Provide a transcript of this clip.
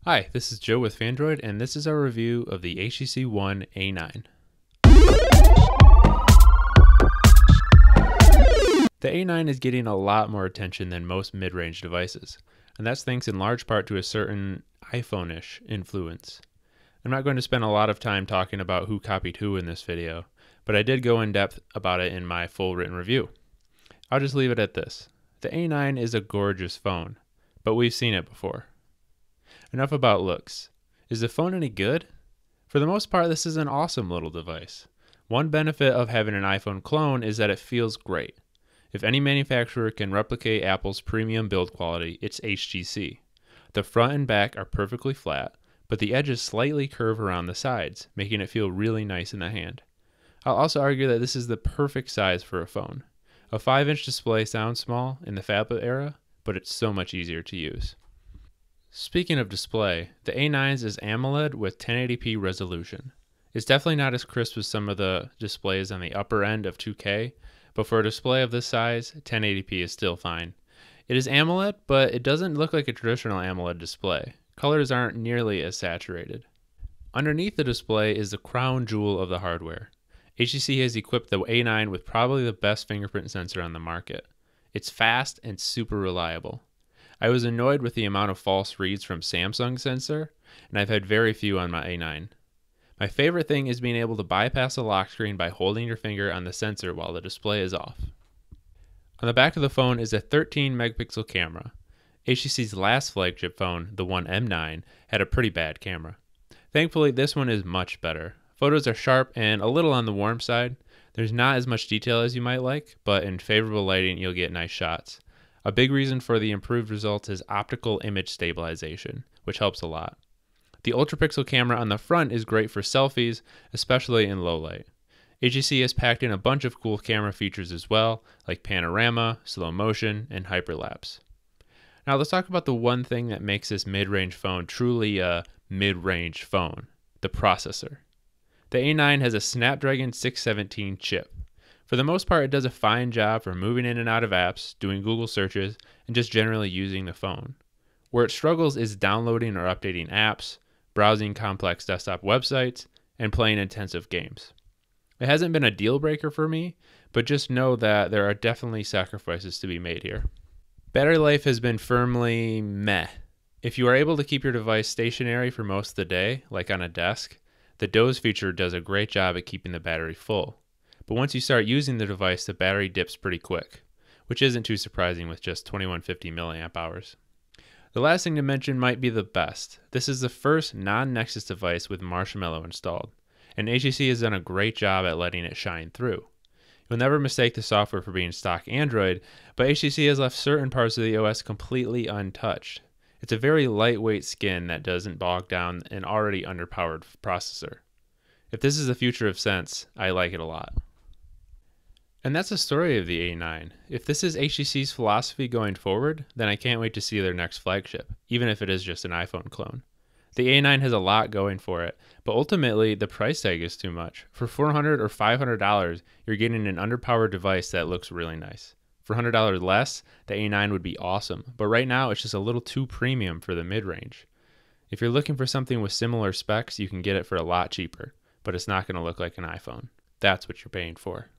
Hi, this is Joe with Phandroid, and this is our review of the HTC One A9. The A9 is getting a lot more attention than most mid-range devices, and that's thanks in large part to a certain iPhone-ish influence. I'm not going to spend a lot of time talking about who copied who in this video, but I did go in depth about it in my full written review. I'll just leave it at this. The A9 is a gorgeous phone, but we've seen it before. Enough about looks. Is the phone any good? For the most part, this is an awesome little device. One benefit of having an iPhone clone is that it feels great. If any manufacturer can replicate Apple's premium build quality, it's HTC. The front and back are perfectly flat, but the edges slightly curve around the sides, making it feel really nice in the hand. I'll also argue that this is the perfect size for a phone. A 5-inch display sounds small in the phablet era, but it's so much easier to use. Speaking of display, the A9's is AMOLED with 1080p resolution. It's definitely not as crisp as some of the displays on the upper end of 2K, but for a display of this size, 1080p is still fine. It is AMOLED, but it doesn't look like a traditional AMOLED display. Colors aren't nearly as saturated. Underneath the display is the crown jewel of the hardware. HTC has equipped the A9 with probably the best fingerprint sensor on the market. It's fast and super reliable. I was annoyed with the amount of false reads from Samsung's sensor, and I've had very few on my A9. My favorite thing is being able to bypass the lock screen by holding your finger on the sensor while the display is off. On the back of the phone is a 13 megapixel camera. HTC's last flagship phone, the One M9, had a pretty bad camera. Thankfully, this one is much better. Photos are sharp and a little on the warm side. There's not as much detail as you might like, but in favorable lighting, you'll get nice shots. A big reason for the improved results is optical image stabilization, which helps a lot. The ultra-pixel camera on the front is great for selfies, especially in low light. HTC has packed in a bunch of cool camera features as well, like panorama, slow motion, and hyperlapse. Now let's talk about the one thing that makes this mid-range phone truly a mid-range phone, the processor. The A9 has a Snapdragon 617 chip. For the most part, it does a fine job for moving in and out of apps, doing Google searches, and just generally using the phone. Where it struggles is downloading or updating apps, browsing complex desktop websites, and playing intensive games. It hasn't been a deal breaker for me, but just know that there are definitely sacrifices to be made here. Battery life has been firmly meh. If you are able to keep your device stationary for most of the day, like on a desk, the doze feature does a great job at keeping the battery full. But once you start using the device, the battery dips pretty quick, which isn't too surprising with just 2150 milliamp hours. The last thing to mention might be the best. This is the first non-Nexus device with Marshmallow installed, and HTC has done a great job at letting it shine through. You'll never mistake the software for being stock Android, but HTC has left certain parts of the OS completely untouched. It's a very lightweight skin that doesn't bog down an already underpowered processor. If this is the future of Sense, I like it a lot. And that's the story of the A9. If this is HTC's philosophy going forward, then I can't wait to see their next flagship, even if it is just an iPhone clone. The A9 has a lot going for it, but ultimately the price tag is too much. For $400 or $500, you're getting an underpowered device that looks really nice. For $100 less, the A9 would be awesome, but right now it's just a little too premium for the mid-range. If you're looking for something with similar specs, you can get it for a lot cheaper, but it's not going to look like an iPhone. That's what you're paying for.